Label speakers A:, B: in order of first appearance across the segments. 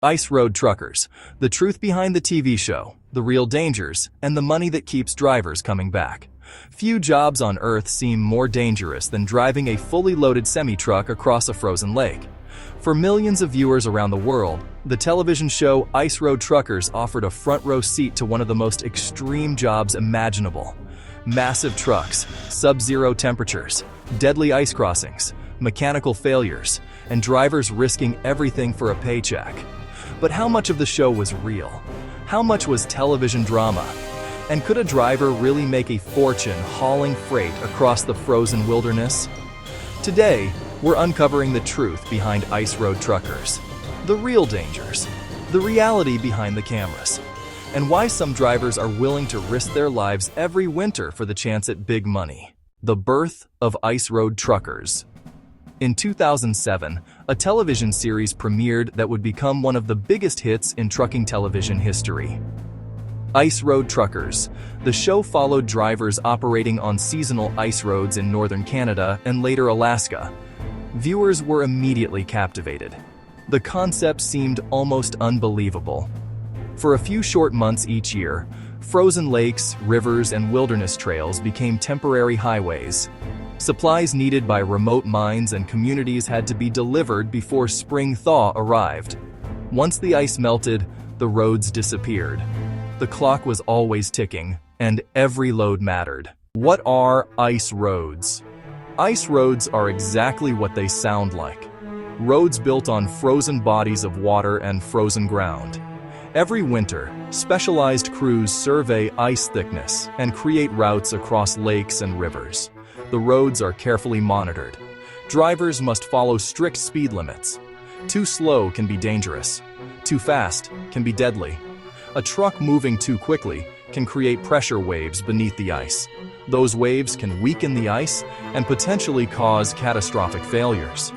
A: Ice Road Truckers, the truth behind the TV show, the real dangers, and the money that keeps drivers coming back. Few jobs on Earth seem more dangerous than driving a fully loaded semi-truck across a frozen lake. For millions of viewers around the world, the television show Ice Road Truckers offered a front-row seat to one of the most extreme jobs imaginable. Massive trucks, sub-zero temperatures, deadly ice crossings, mechanical failures, and drivers risking everything for a paycheck. But how much of the show was real? How much was television drama? And could a driver really make a fortune hauling freight across the frozen wilderness? Today, we're uncovering the truth behind Ice Road Truckers, the real dangers, the reality behind the cameras, and why some drivers are willing to risk their lives every winter for the chance at big money. The birth of Ice Road Truckers. In 2007, a television series premiered that would become one of the biggest hits in trucking television history. Ice Road Truckers. The show followed drivers operating on seasonal ice roads in northern Canada and later Alaska. Viewers were immediately captivated. The concept seemed almost unbelievable. For a few short months each year, frozen lakes, rivers, and wilderness trails became temporary highways. Supplies needed by remote mines and communities had to be delivered before spring thaw arrived. Once the ice melted, the roads disappeared. The clock was always ticking, and every load mattered. What are ice roads? Ice roads are exactly what they sound like. Roads built on frozen bodies of water and frozen ground. Every winter, specialized crews survey ice thickness and create routes across lakes and rivers. The roads are carefully monitored. Drivers must follow strict speed limits. Too slow can be dangerous. Too fast can be deadly. A truck moving too quickly can create pressure waves beneath the ice. Those waves can weaken the ice and potentially cause catastrophic failures.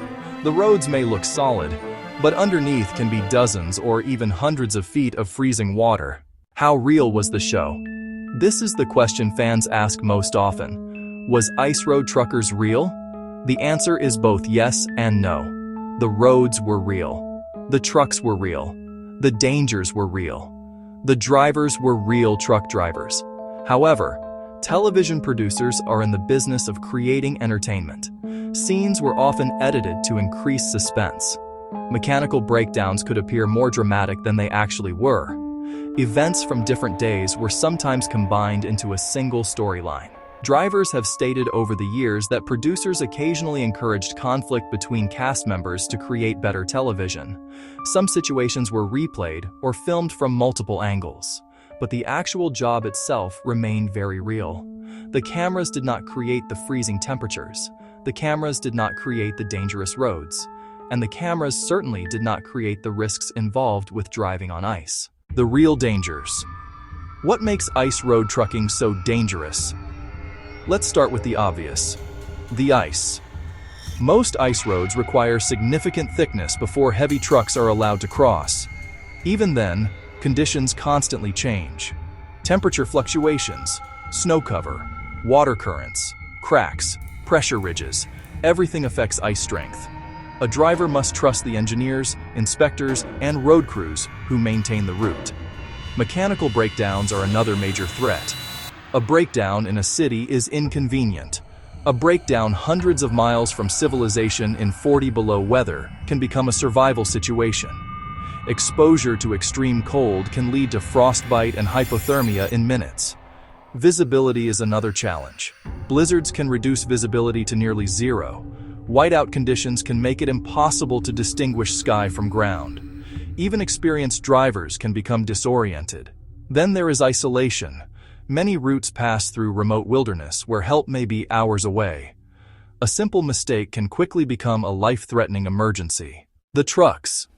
A: The roads may look solid, but underneath can be dozens or even hundreds of feet of freezing water. How real was the show? This is the question fans ask most often. Was Ice Road Truckers real? The answer is both yes and no. The roads were real. The trucks were real. The dangers were real. The drivers were real truck drivers. However, television producers are in the business of creating entertainment. Scenes were often edited to increase suspense. Mechanical breakdowns could appear more dramatic than they actually were. Events from different days were sometimes combined into a single storyline. Drivers have stated over the years that producers occasionally encouraged conflict between cast members to create better television. Some situations were replayed or filmed from multiple angles, but the actual job itself remained very real. The cameras did not create the freezing temperatures. The cameras did not create the dangerous roads. And the cameras certainly did not create the risks involved with driving on ice. The real dangers. What makes ice road trucking so dangerous? Let's start with the obvious. The ice. Most ice roads require significant thickness before heavy trucks are allowed to cross. Even then, conditions constantly change. Temperature fluctuations, snow cover, water currents, cracks, pressure ridges, everything affects ice strength. A driver must trust the engineers, inspectors, and road crews who maintain the route. Mechanical breakdowns are another major threat. A breakdown in a city is inconvenient. A breakdown hundreds of miles from civilization in 40 below weather can become a survival situation. Exposure to extreme cold can lead to frostbite and hypothermia in minutes. Visibility is another challenge. Blizzards can reduce visibility to nearly zero. Whiteout conditions can make it impossible to distinguish sky from ground. Even experienced drivers can become disoriented. Then there is isolation. Many routes pass through remote wilderness where help may be hours away. A simple mistake can quickly become a life-threatening emergency. The trucks.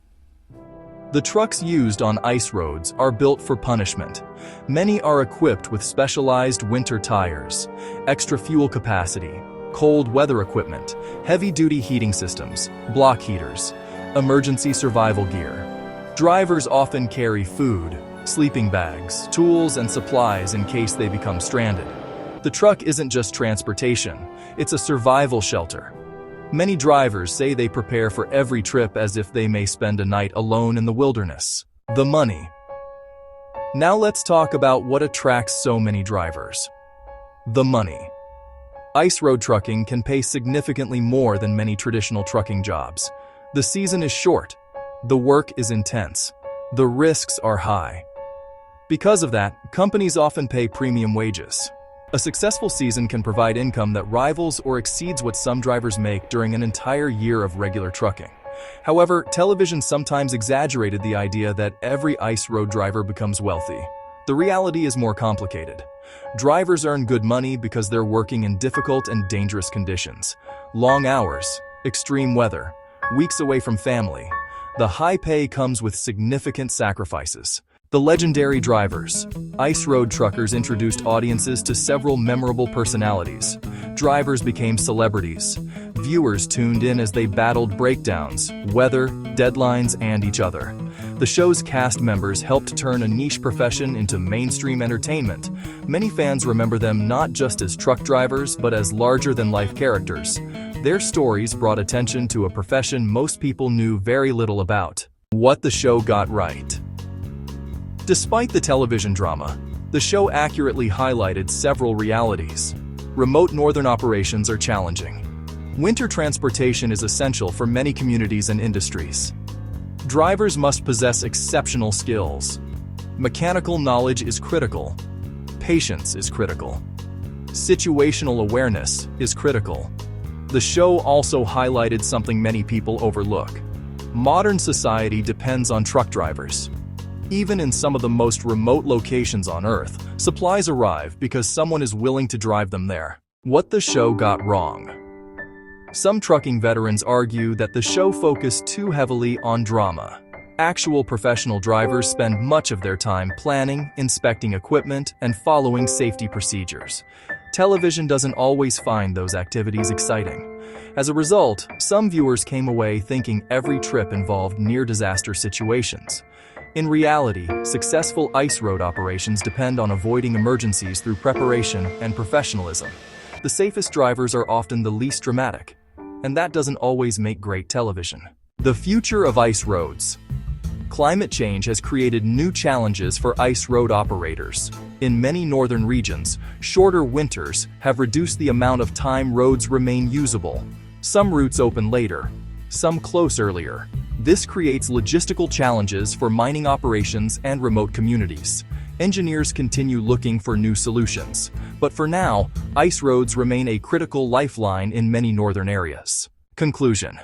A: The trucks used on ice roads are built for punishment. Many are equipped with specialized winter tires, extra fuel capacity, cold weather equipment, heavy-duty heating systems, block heaters, emergency survival gear. Drivers often carry food, sleeping bags, tools, and supplies in case they become stranded. The truck isn't just transportation, it's a survival shelter. Many drivers say they prepare for every trip as if they may spend a night alone in the wilderness. The money. Now let's talk about what attracts so many drivers. The money. Ice road trucking can pay significantly more than many traditional trucking jobs. The season is short. The work is intense. The risks are high. Because of that, companies often pay premium wages. A successful season can provide income that rivals or exceeds what some drivers make during an entire year of regular trucking. However, television sometimes exaggerated the idea that every ice road driver becomes wealthy. The reality is more complicated. Drivers earn good money because they're working in difficult and dangerous conditions. Long hours, extreme weather, weeks away from family. The high pay comes with significant sacrifices. The legendary drivers. Ice road truckers introduced audiences to several memorable personalities. Drivers became celebrities. Viewers tuned in as they battled breakdowns, weather, deadlines, and each other. The show's cast members helped turn a niche profession into mainstream entertainment. Many fans remember them not just as truck drivers, but as larger-than-life characters. Their stories brought attention to a profession most people knew very little about. What the show got right. Despite the television drama, the show accurately highlighted several realities. Remote northern operations are challenging. Winter transportation is essential for many communities and industries. Drivers must possess exceptional skills. Mechanical knowledge is critical. Patience is critical. Situational awareness is critical. The show also highlighted something many people overlook. Modern society depends on truck drivers. Even in some of the most remote locations on Earth, supplies arrive because someone is willing to drive them there. What the show got wrong. Some trucking veterans argue that the show focused too heavily on drama. Actual professional drivers spend much of their time planning, inspecting equipment, and following safety procedures. Television doesn't always find those activities exciting. As a result, some viewers came away thinking every trip involved near-disaster situations. In reality, successful ice road operations depend on avoiding emergencies through preparation and professionalism. The safest drivers are often the least dramatic, and that doesn't always make great television. The future of ice roads. Climate change has created new challenges for ice road operators. In many northern regions, shorter winters have reduced the amount of time roads remain usable. Some routes open later, some close earlier. This creates logistical challenges for mining operations and remote communities. Engineers continue looking for new solutions, but for now, ice roads remain a critical lifeline in many northern areas. Conclusion.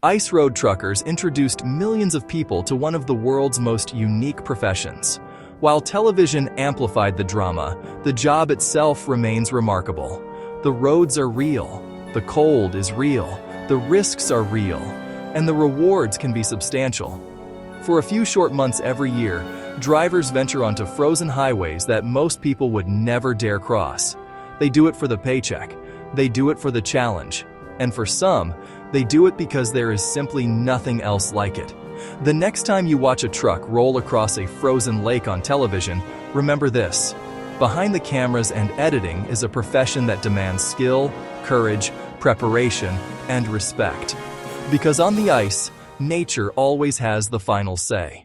A: Ice road truckers introduced millions of people to one of the world's most unique professions. While television amplified the drama, the job itself remains remarkable. The roads are real, the cold is real, the risks are real, and the rewards can be substantial. For a few short months every year, drivers venture onto frozen highways that most people would never dare cross. They do it for the paycheck, they do it for the challenge, and for some, they do it because there is simply nothing else like it. The next time you watch a truck roll across a frozen lake on television, remember this: behind the cameras and editing is a profession that demands skill, courage, preparation, and respect. Because on the ice, nature always has the final say.